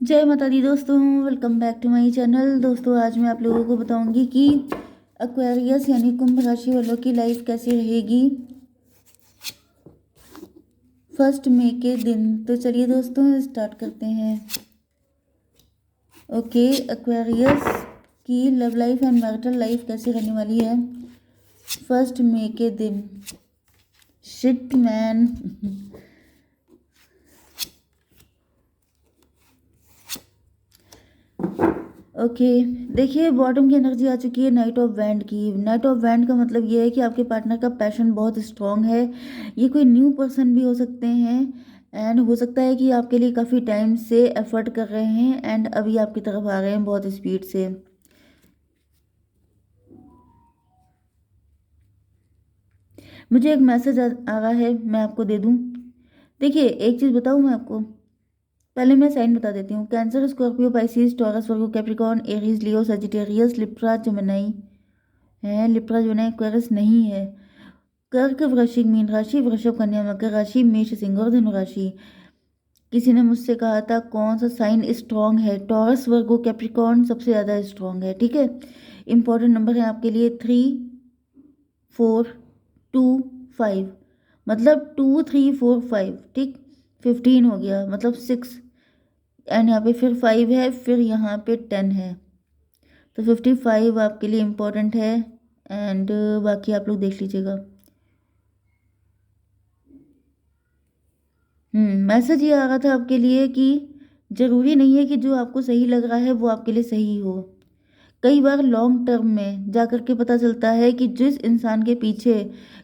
जय माता दी दोस्तों, welcome back to my channel. दोस्तों आज मैं आप लोगों को बताऊंगी कि एक्वेरियस यानी कुंभ राशि वालों की लाइफ कैसी रहेगी 1 मई के दिन। तो चलिए दोस्तों स्टार्ट करते हैं। ओके, एक्वेरियस की love life and marital life कैसी रहने वाली है 1 मई के दिन। Shit man. ओके, देखिए बॉटम की एनर्जी आ चुकी है नाइट ऑफ वैंड की। नाइट ऑफ वैंड का मतलब ये है कि आपके पार्टनर का पैशन बहुत स्ट्रांग है। ये कोई न्यू पर्सन भी हो सकते हैं एंड हो सकता है कि आपके लिए काफ़ी टाइम से एफर्ट कर रहे हैं एंड अभी आपकी तरफ आ रहे हैं बहुत स्पीड से। मुझे एक मैसेज आ रहा है, मैं आपको दे दूं। देखिए एक चीज़ बताऊं मैं आपको, पहले मैं साइन बता देती हूँ। कैंसर, स्कॉर्पियो, पाइसिस, टॉरस, वर्गो, कैप्रिकॉर्न, एरीज, लियो, सजिटेरियस, लिब्रा, जेमिनी है। लिब्रा जो है एक्वेरियस नहीं है। कर्क, वृश्चिक, मीन राशि, वृषभ, कन्या, मकर राशि, मेष, सिंह और धनु राशि। किसी ने मुझसे कहा था कौन सा साइन स्ट्रांग है, टॉरस, वर्गो, कैप्रिकॉर्न सबसे ज़्यादा स्ट्रांग है। ठीक है, इंपॉर्टेंट नंबर है आपके लिए 3, 4, 2, 5, मतलब 2, 3, 4, 5। ठीक, 15 हो गया मतलब 6 एंड यहाँ पे फिर 5 है, फिर यहाँ पे 10 है, तो 55 आपके लिए इम्पोर्टेंट है। एंड बाकी आप लोग देख लीजिएगा। मैसेज ये आ रहा था आपके लिए कि ज़रूरी नहीं है कि जो आपको सही लग रहा है वो आपके लिए सही हो। कई बार लॉन्ग टर्म में जा कर के पता चलता है कि जिस इंसान के पीछे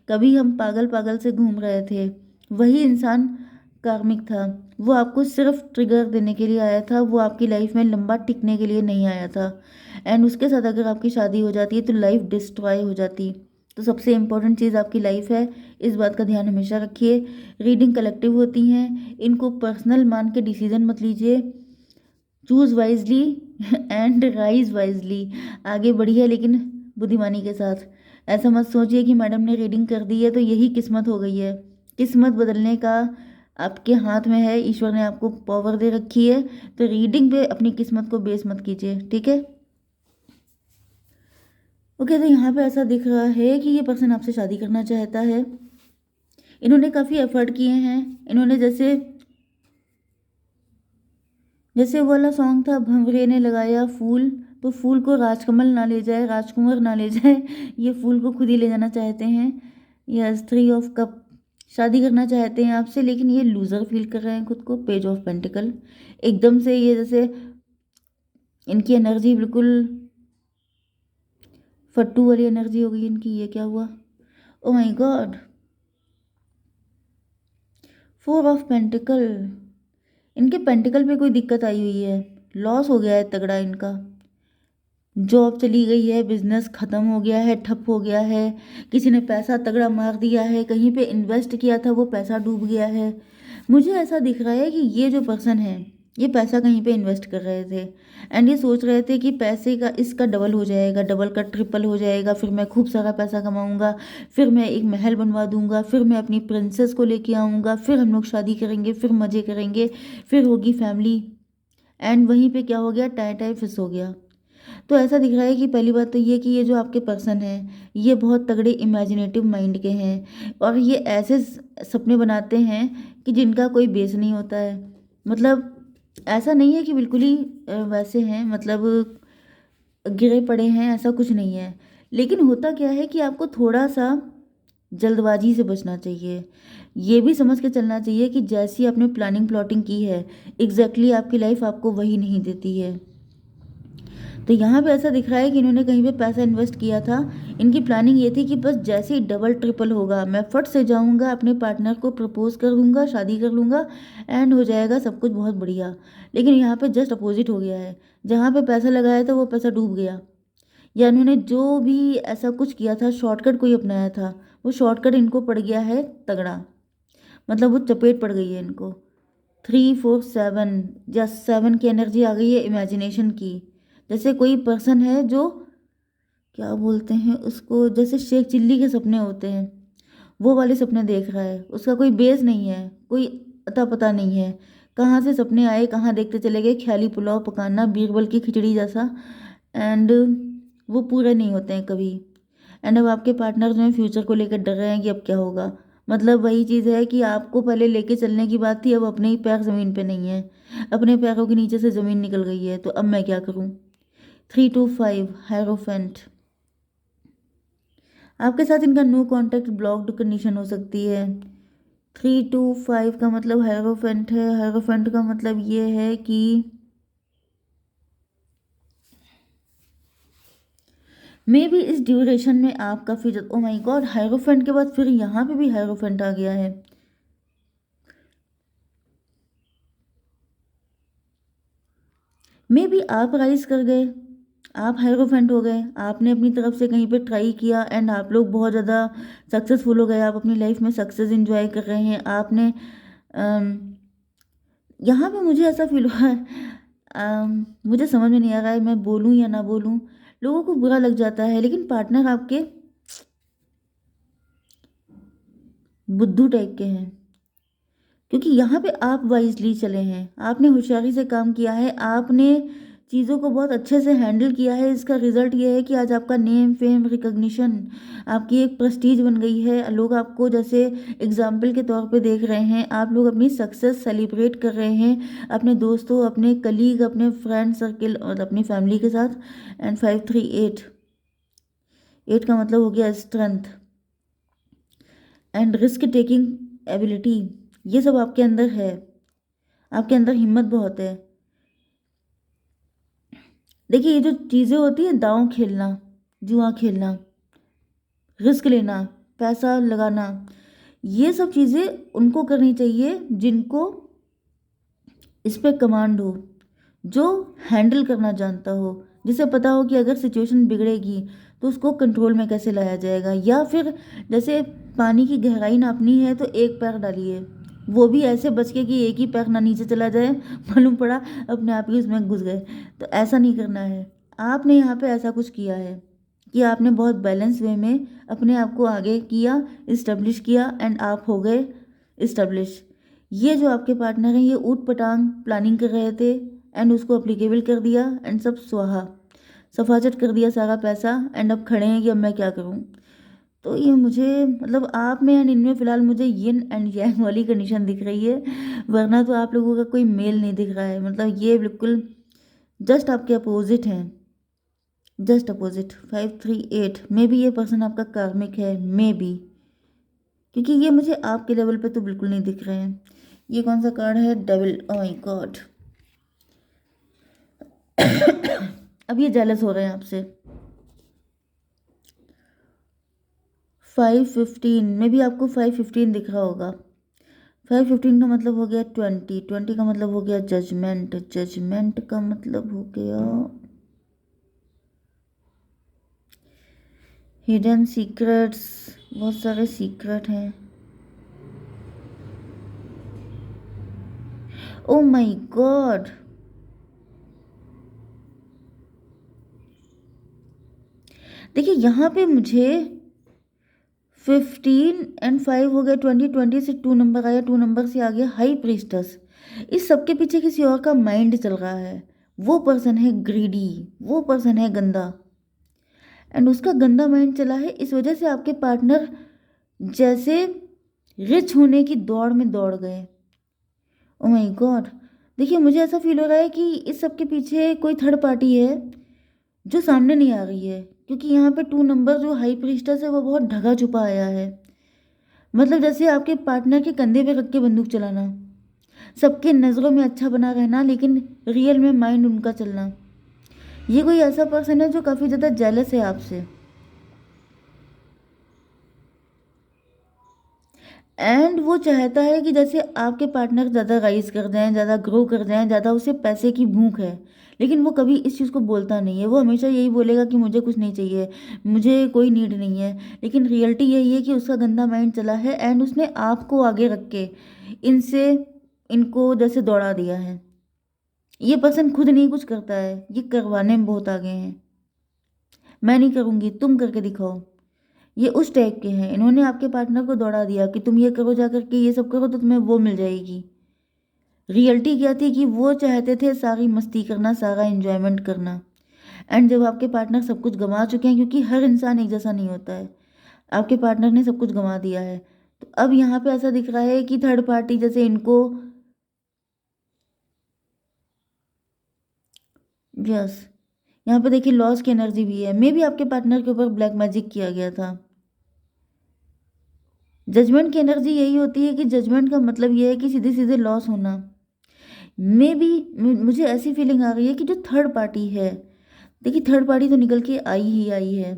कभी हम पागल पागल से घूम रहे थे वही इंसान कार्मिक था। वो आपको सिर्फ ट्रिगर देने के लिए आया था, वो आपकी लाइफ में लंबा टिकने के लिए नहीं आया था। एंड उसके साथ अगर आपकी शादी हो जाती है तो लाइफ डिस्ट्रॉय हो जाती। तो सबसे इम्पोर्टेंट चीज़ आपकी लाइफ है, इस बात का ध्यान हमेशा रखिए। रीडिंग कलेक्टिव होती हैं, इनको पर्सनल मान के डिसीजन मत लीजिए। Choose wisely and rise wisely. आगे बढ़िए लेकिन बुद्धिमानी के साथ। ऐसा मत सोचिए कि मैडम ने रीडिंग कर दी है तो यही किस्मत हो गई है। किस्मत बदलने का आपके हाथ में है, ईश्वर ने आपको पावर दे रखी है। तो रीडिंग पे अपनी किस्मत को बेस मत कीजिए, ठीक है। ओके, तो यहाँ पे ऐसा दिख रहा है कि ये पर्सन आपसे शादी करना चाहता है। इन्होंने काफ़ी एफर्ट किए हैं। इन्होंने जैसे जैसे वो वाला सॉन्ग था, भंवरे ने लगाया फूल, तो फूल को राजकमल ना ले जाए, राजकुंवर ना ले जाए, ये फूल को खुद ही ले जाना चाहते हैं। Yes, 3 of cup. शादी करना चाहते हैं आपसे लेकिन ये लूजर फील कर रहे हैं खुद को। पेज ऑफ पेंटिकल, एकदम से ये जैसे इनकी एनर्जी बिल्कुल फट्टू वाली एनर्जी हो गई इनकी। ये क्या हुआ, oh my God. 4 of pentacle, इनके पेंटिकल पे कोई दिक्कत आई हुई है, लॉस हो गया है तगड़ा इनका। जॉब चली गई है, बिजनेस खत्म हो गया है, ठप हो गया है, किसी ने पैसा तगड़ा मार दिया है, कहीं पे इन्वेस्ट किया था वो पैसा डूब गया है। मुझे ऐसा दिख रहा है कि ये जो पर्सन है ये पैसा कहीं पे इन्वेस्ट कर रहे थे एंड ये सोच रहे थे कि पैसे का इसका डबल हो जाएगा, डबल का ट्रिपल हो जाएगा, फिर मैं खूब सारा पैसा कमाऊंगा, फिर मैं एक महल बनवा दूंगा, फिर मैं अपनी प्रिंसेस को लेके आऊंगा, फिर हम लोग शादी करेंगे, फिर मज़े करेंगे, फिर होगी फैमिली। एंड वहीं पे क्या हो गया, टाई टाई फिस हो गया। तो ऐसा दिख रहा है कि पहली बात तो ये कि ये जो आपके पर्सन हैं ये बहुत तगड़े इमेजिनेटिव माइंड के हैं और ये ऐसे सपने बनाते हैं कि जिनका कोई बेस नहीं होता है। मतलब ऐसा नहीं है कि बिल्कुल ही वैसे हैं, मतलब गिरे पड़े हैं, ऐसा कुछ नहीं है। लेकिन होता क्या है कि आपको थोड़ा सा जल्दबाजी से बचना चाहिए। ये भी समझ के चलना चाहिए कि जैसी आपने प्लानिंग प्लॉटिंग की है एग्जैक्टली आपकी लाइफ आपको वही नहीं देती है। तो यहाँ पे ऐसा दिख रहा है कि इन्होंने कहीं पे पैसा इन्वेस्ट किया था। इनकी प्लानिंग ये थी कि बस जैसे ही डबल ट्रिपल होगा मैं फट से जाऊँगा, अपने पार्टनर को प्रपोज कर दूंगा, शादी कर लूँगा एंड हो जाएगा सब कुछ बहुत बढ़िया। लेकिन यहाँ पे जस्ट अपोजिट हो गया है। जहाँ पे पैसा लगाया था वो पैसा डूब गया, या इन्होंने जो भी ऐसा कुछ किया था, शॉर्टकट कोई अपनाया था, वो शॉर्टकट इनको पड़ गया है तगड़ा। मतलब वो चपेट पड़ गई है इनको। 3, 4, 7, या 7 की एनर्जी आ गई है इमेजिनेशन की। जैसे कोई पर्सन है जो क्या बोलते हैं उसको, जैसे शेख चिल्ली के सपने होते हैं वो वाले सपने देख रहा है। उसका कोई बेस नहीं है, कोई अता पता नहीं है, कहाँ से सपने आए, कहाँ देखते चले गए, ख्याली पुलाव पकाना बीरबल की खिचड़ी जैसा। एंड वो पूरे नहीं होते हैं कभी। एंड अब आपके पार्टनर जो है फ्यूचर को लेकर डर रहे हैं कि अब क्या होगा। मतलब वही चीज़ है कि आपको पहले लेके चलने की बात थी, अब अपने ही पैर ज़मीन पे नहीं है, अपने पैरों के नीचे से ज़मीन निकल गई है, तो अब मैं क्या करूँ। 3 to 5 हायरोफेंट। आपके साथ इनका नो कांटेक्ट ब्लॉक्ड कंडीशन हो सकती है। 3 to 5 का मतलब हायरोफेंट है। हायरोफेंट का मतलब ये है कि मे बी इस ड्यूरेशन में आप काफ़ी ओ माय गॉड, हायरोफेंट के बाद फिर यहाँ पे भी हायरोफेंट आ गया है। मे बी आप राइज कर गए, आप हायरोफेंट हो गए, आपने अपनी तरफ से कहीं पे ट्राई किया एंड आप लोग बहुत ज़्यादा सक्सेसफुल हो गए, आप अपनी लाइफ में सक्सेस एंजॉय कर रहे हैं। आपने यहाँ पे मुझे ऐसा फील हुआ है, मुझे समझ में नहीं आ रहा है मैं बोलूँ या ना बोलूँ। लोगों को बुरा लग जाता है, लेकिन पार्टनर आपके बुद्धू टाइप के हैं, क्योंकि यहाँ पे आप वाइजली चले हैं, आपने होशियारी से काम किया है, आपने चीज़ों को बहुत अच्छे से हैंडल किया है। इसका रिजल्ट ये है कि आज आपका नेम फेम रिकग्निशन, आपकी एक प्रेस्टीज बन गई है। लोग आपको जैसे एग्जाम्पल के तौर पे देख रहे हैं, आप लोग अपनी सक्सेस सेलिब्रेट कर रहे हैं अपने दोस्तों, अपने कलीग, अपने फ्रेंड सर्किल और अपनी फैमिली के साथ। एंड 5 3 8, 8 का मतलब हो गया strength and risk taking ability, ये सब आपके अंदर है। आपके अंदर हिम्मत बहुत है। देखिए ये जो चीज़ें होती हैं, दांव खेलना, जुआ खेलना, रिस्क लेना, पैसा लगाना, ये सब चीज़ें उनको करनी चाहिए जिनको इस पे कमांड हो, जो हैंडल करना जानता हो, जिसे पता हो कि अगर सिचुएशन बिगड़ेगी तो उसको कंट्रोल में कैसे लाया जाएगा। या फिर जैसे पानी की गहराई नापनी है तो एक पैर डालिए, वो भी ऐसे बच के कि एक ही पैर ना नीचे चला जाए, मालूम पड़ा अपने आप ही उसमें घुस गए। तो ऐसा नहीं करना है। आपने यहाँ पे ऐसा कुछ किया है कि आपने बहुत बैलेंस वे में अपने आप को आगे किया, इस्टेब्लिश किया एंड आप हो गए इस्टेब्लिश। ये जो आपके पार्टनर हैं, ये ऊट पटांग प्लानिंग कर रहे थे एंड उसको अप्लीकेबल कर दिया एंड सब स्वाहा, सफाचट कर दिया सारा पैसा एंड अब खड़े हैं कि अब मैं क्या करूं। तो ये मुझे मतलब आप में एंड इनमें फ़िलहाल मुझे यिन एंड यांग वाली कंडीशन दिख रही है, वरना तो आप लोगों का कोई मेल नहीं दिख रहा है। मतलब ये बिल्कुल जस्ट आपके अपोजिट हैं, जस्ट अपोजिट। 5 3 8 मे बी ये पर्सन आपका कार्मिक है, मे बी, क्योंकि ये मुझे आपके लेवल पे तो बिल्कुल नहीं दिख रहे हैं। ये कौन सा कार्ड है, डेविल, ओह माय गॉड। अब ये जेलस हो रहे हैं आपसे। 5 15 में भी आपको 5 15 दिख रहा होगा। 5 15 का मतलब हो गया 20, 20 का मतलब हो गया जजमेंट, जजमेंट का मतलब हो गया हिडन सीक्रेट्स, बहुत सारे सीक्रेट हैं। ओ माय गॉड, देखिए यहाँ पे मुझे 15 and 5 हो गया, 20 से 2 नंबर आया, 2 नंबर से आ गया हाई प्रीस्टस। इस सब के पीछे किसी और का माइंड चल रहा है। वो पर्सन है ग्रीडी, वो पर्सन है गंदा एंड उसका गंदा माइंड चला है। इस वजह से आपके पार्टनर जैसे रिच होने की दौड़ में दौड़ गए। ओ माय गॉड, देखिए मुझे ऐसा फील हो रहा है कि इस सब के पीछे कोई थर्ड पार्टी है जो सामने नहीं आ रही है, क्योंकि यहाँ पे 2 नंबर जो हाई प्रीस्टस है वो बहुत ढका छुपा आया है। मतलब जैसे आपके पार्टनर के कंधे पे रख के बंदूक चलाना, सबके नज़रों में अच्छा बना रहना, लेकिन रियल में माइंड उनका चलना। ये कोई ऐसा पर्सन है जो काफ़ी ज़्यादा जेलस है आपसे एंड वो चाहता है कि जैसे आपके पार्टनर ज़्यादा राइज कर जाएं, ज़्यादा ग्रो कर जाएं, ज़्यादा उसे पैसे की भूख है, लेकिन वो कभी इस चीज़ को बोलता नहीं है। वो हमेशा यही बोलेगा कि मुझे कुछ नहीं चाहिए, मुझे कोई नीड नहीं है, लेकिन रियलिटी यही है कि उसका गंदा माइंड चला है एंड उसने आपको आगे रख के इनसे इनको जैसे दौड़ा दिया है। ये पर्सन खुद नहीं कुछ करता है, ये करवाने में बहुत आगे हैं। मैं नहीं करूँगी, तुम करके दिखाओ, ये उस टाइप के हैं। इन्होंने आपके पार्टनर को दौड़ा दिया कि तुम ये करो, जा करके ये सब करो तो तुम्हें वो मिल जाएगी। रियलिटी क्या थी कि वो चाहते थे सारी मस्ती करना, सारा एंजॉयमेंट करना। एंड जब आपके पार्टनर सब कुछ गंवा चुके हैं, क्योंकि हर इंसान एक जैसा नहीं होता है, आपके पार्टनर ने सब कुछ गंवा दिया है, तो अब यहाँ पे ऐसा दिख रहा है कि थर्ड पार्टी जैसे इनको, यस, यहाँ पे देखिए लॉस की एनर्जी भी है। मे बी आपके पार्टनर के ऊपर ब्लैक मैजिक किया गया था। जजमेंट की एनर्जी यही होती है कि जजमेंट का मतलब ये है कि सीधे सीधे लॉस होना। मे बी मुझे ऐसी फीलिंग आ रही है कि जो थर्ड पार्टी है, देखिए थर्ड पार्टी तो निकल के आई ही आई है।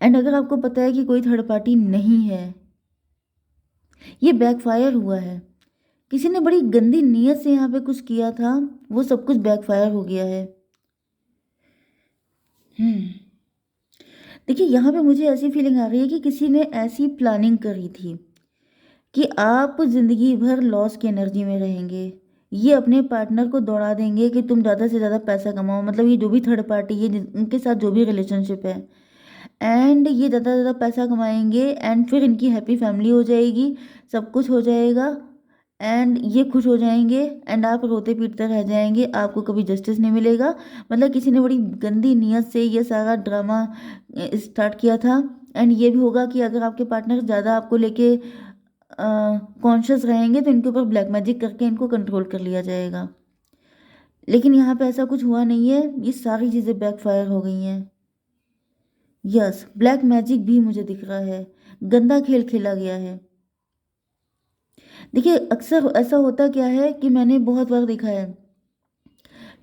एंड अगर आपको पता है कि कोई थर्ड पार्टी नहीं है, ये बैकफायर हुआ है। किसी ने बड़ी गंदी नीयत से यहाँ पे कुछ किया था, वो सब कुछ बैकफायर हो गया है। देखिए यहाँ पे मुझे ऐसी फीलिंग आ रही है कि किसी ने ऐसी प्लानिंग करी थी कि आप जिंदगी भर लॉस की एनर्जी में रहेंगे। ये अपने पार्टनर को दौड़ा देंगे कि तुम ज़्यादा से ज़्यादा पैसा कमाओ, मतलब ये जो भी थर्ड पार्टी है उनके साथ जो भी रिलेशनशिप है, एंड ये ज़्यादा से ज़्यादा पैसा कमाएंगे एंड फिर इनकी हैप्पी फैमिली हो जाएगी, सब कुछ हो जाएगा एंड ये खुश हो जाएंगे एंड आप रोते पीटते रह जाएंगे, आपको कभी जस्टिस नहीं मिलेगा। मतलब किसी ने बड़ी गंदी नीयत से ये सारा ड्रामा स्टार्ट किया था। एंड ये भी होगा कि अगर आपके पार्टनर ज़्यादा आपको लेके कॉन्शियस रहेंगे तो इनके ऊपर ब्लैक मैजिक करके इनको कंट्रोल कर लिया जाएगा। लेकिन यहाँ पे ऐसा कुछ हुआ नहीं है, ये सारी चीज़ें बैकफायर हो गई हैं। यस, ब्लैक मैजिक भी मुझे दिख रहा है, गंदा खेल खेला गया है। देखिए अक्सर ऐसा होता क्या है कि मैंने बहुत बार देखा है,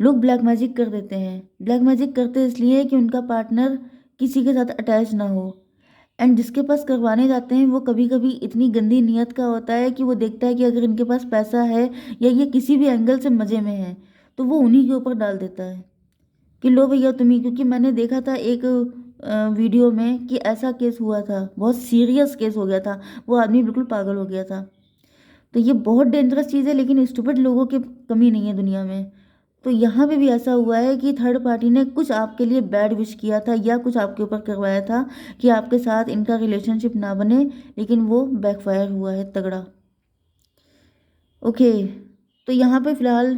लोग ब्लैक मैजिक कर देते हैं। ब्लैक मैजिक करते इसलिए कि उनका पार्टनर किसी के साथ अटैच ना हो, एंड जिसके पास करवाने जाते हैं वो कभी कभी इतनी गंदी नीयत का होता है कि वो देखता है कि अगर इनके पास पैसा है या ये किसी भी एंगल से मज़े में है तो वो उन्हीं के ऊपर डाल देता है कि लो भैया तुम्ही। क्योंकि मैंने देखा था एक वीडियो में कि ऐसा केस हुआ था, बहुत सीरियस केस हो गया था, वो आदमी बिल्कुल पागल हो गया था। तो ये बहुत डेंजरस चीज़ है, लेकिन स्टूपिड लोगों की कमी नहीं है दुनिया में। तो यहाँ पे भी ऐसा हुआ है कि थर्ड पार्टी ने कुछ आपके लिए बैड विश किया था या कुछ आपके ऊपर करवाया था कि आपके साथ इनका रिलेशनशिप ना बने, लेकिन वो बैकफायर हुआ है तगड़ा। ओके, तो यहाँ पे फिलहाल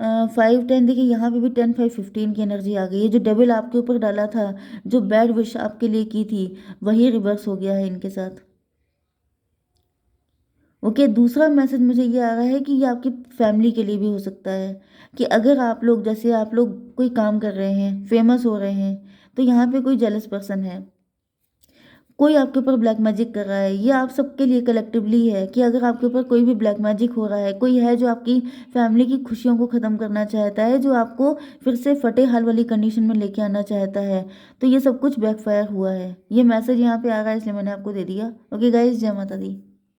5-10, देखिए यहाँ पे भी 10-5-15 की एनर्जी आ गई है। जो डबल आपके ऊपर डाला था, जो बैड विश आपके लिए की थी, वही रिवर्स हो गया है इनके साथ। ओके, दूसरा मैसेज मुझे ये आ रहा है कि ये आपकी फैमिली के लिए भी हो सकता है कि अगर आप लोग, जैसे आप लोग कोई काम कर रहे हैं, फेमस हो रहे हैं, तो यहाँ पे कोई जेलस पर्सन है, कोई आपके ऊपर ब्लैक मैजिक कर रहा है। ये आप सबके लिए कलेक्टिवली है कि अगर आपके ऊपर कोई भी ब्लैक मैजिक हो रहा है, कोई है जो आपकी फैमिली की खुशियों को ख़त्म करना चाहता है, जो आपको फिर से फटे हाल वाली कंडीशन में लेके आना चाहता है, तो ये सब कुछ बैकफायर हुआ है। ये मैसेज यहाँ पे आ रहा है, इसलिए मैंने आपको दे दिया। ओके गाइज, जय माता दी।